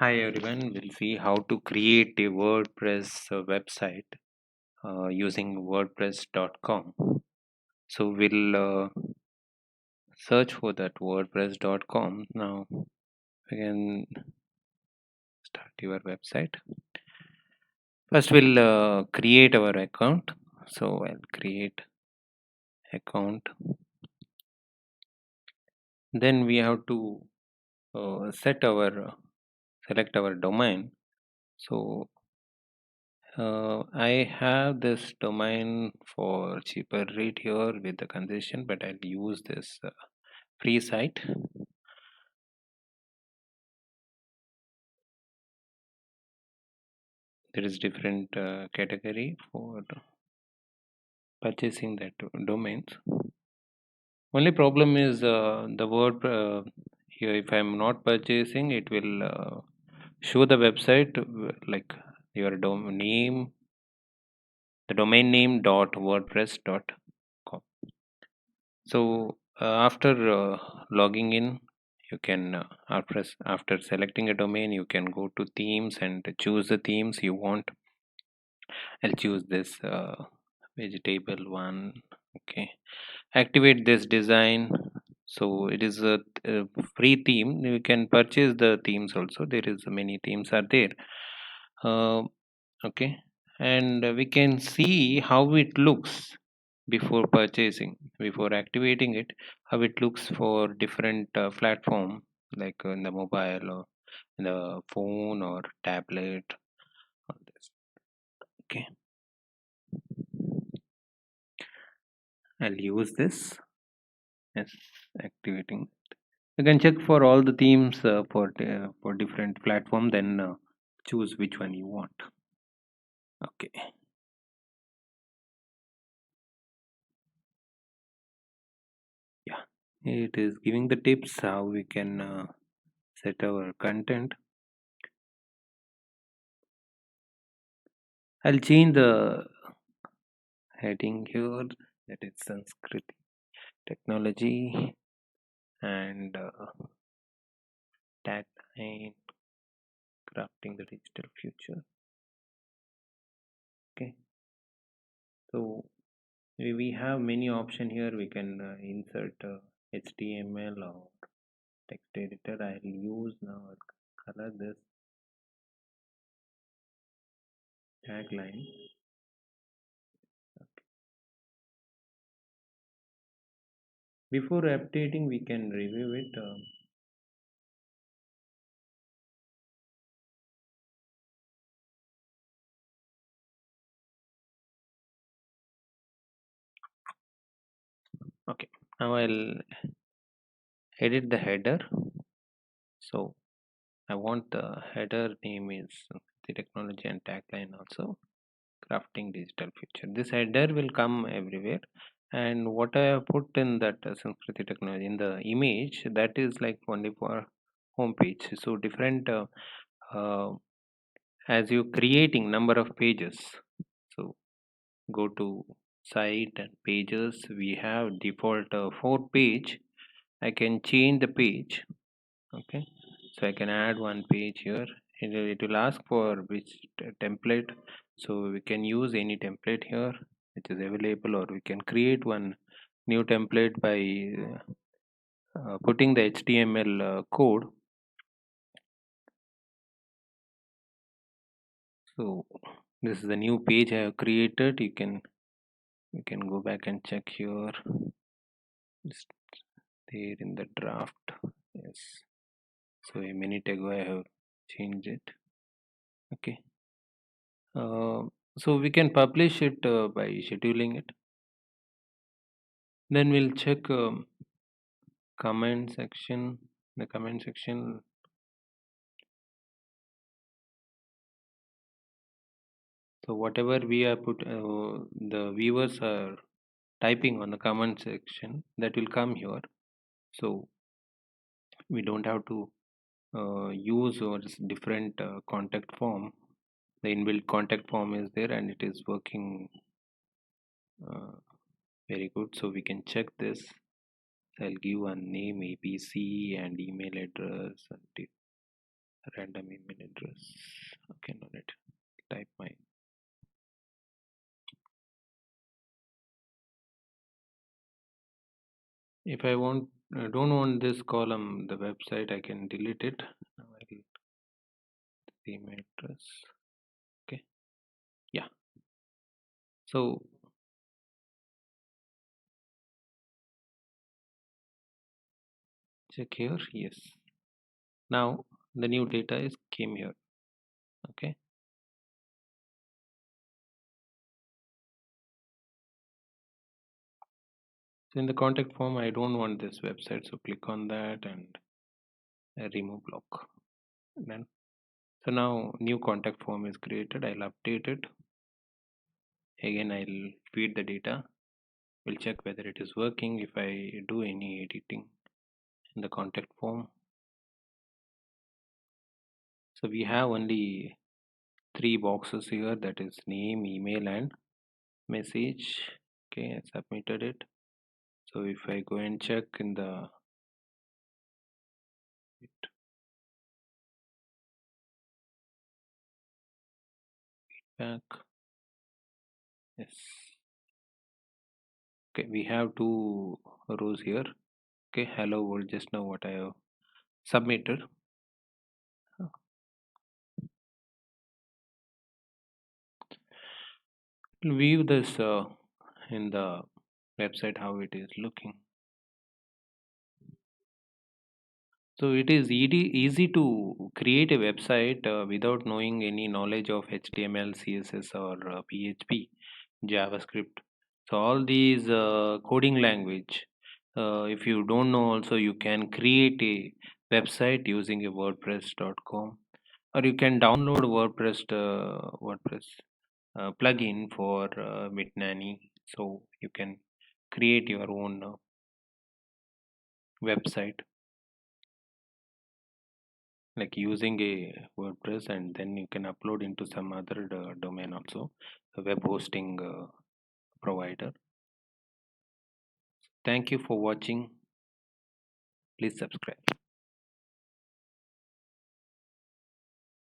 Hi everyone, we'll see how to create a WordPress website using wordpress.com. So we'll search for that wordpress.com. Now we can start your website. First we'll create our account. So I'll create account. Then we have to select our domain. So I have this domain for cheaper rate here with the concession, but I'll use this free site. There is different category for purchasing that domains. Only problem is the word here. If I'm not purchasing, it will show the website like your name, the domain name dot wordpress dot com. So after logging in, you can after selecting a domain, you can go to themes and choose the themes you want. I'll choose this vegetable one. Okay, activate this design. So it is a free theme. You can purchase the themes also. There is many themes are there. Uh, okay, and we can see how it looks before purchasing, before activating it, how it looks for different platform like in the mobile or in the phone or tablet. All this. Okay, I'll use this as activating. You can check for all the themes for different platform, then choose which one you want. Okay, yeah, it is giving the tips how we can set our content. I'll change the heading here, that is Sanskrit technology and tagline crafting the digital future. Okay, so we have many option here. We can insert HTML or text editor. I'll use now. I'll color this tagline. Before updating, we can review it. Okay, now I'll edit the header. So I want the header name is the technology and tagline also crafting digital future. This header will come everywhere, and what I have put in that Sanskriti technology in the image, that is like only for home page. So different uh, as you creating number of pages. So go to site and pages. We have default 4 page. I can change the page. Okay, so I can add one page here. It will ask for which template, so we can use any template here which is available, or we can create one new template by putting the HTML code. So this is the new page I have created. You can go back and check here. It's there in the draft. Yes, so a minute ago I have changed it. Okay, uh, so we can publish it by scheduling it. Then we'll check comment section. The comment section. So whatever we are put, the viewers are typing on the comment section, that will come here. So we don't have to use or different contact form. The inbuilt contact form is there and it is working uh, very good. So we can check this. I'll give a name ABC and email address. random email address. Okay, no need. Type my. If I want, don't want this column, the website, I can delete it. Now I'll the email address. Okay, yeah. So check here. Yes. Now the new data is came here. Okay. So in the contact form, I don't want this website. So click on that and remove block. Then so now new contact form is created. I'll update it. Again, I'll feed the data. We'll check whether it is working if I do any editing in the contact form. So we have only three boxes here, that is name, email and message. Okay, I submitted it. So if I go and check in the back, yes. Okay, we have two rows here. Okay, hello world, just now what I have submitted. View this in the website how it is looking. So it is easy to create a website without knowing any knowledge of HTML, CSS, or PHP, JavaScript. So all these coding language, if you don't know, also you can create a website using a WordPress.com, or you can download WordPress plugin for Midnani. So you can create your own website like using a WordPress, and then you can upload into some other domain also, a web hosting provider. Thank you for watching. Please subscribe.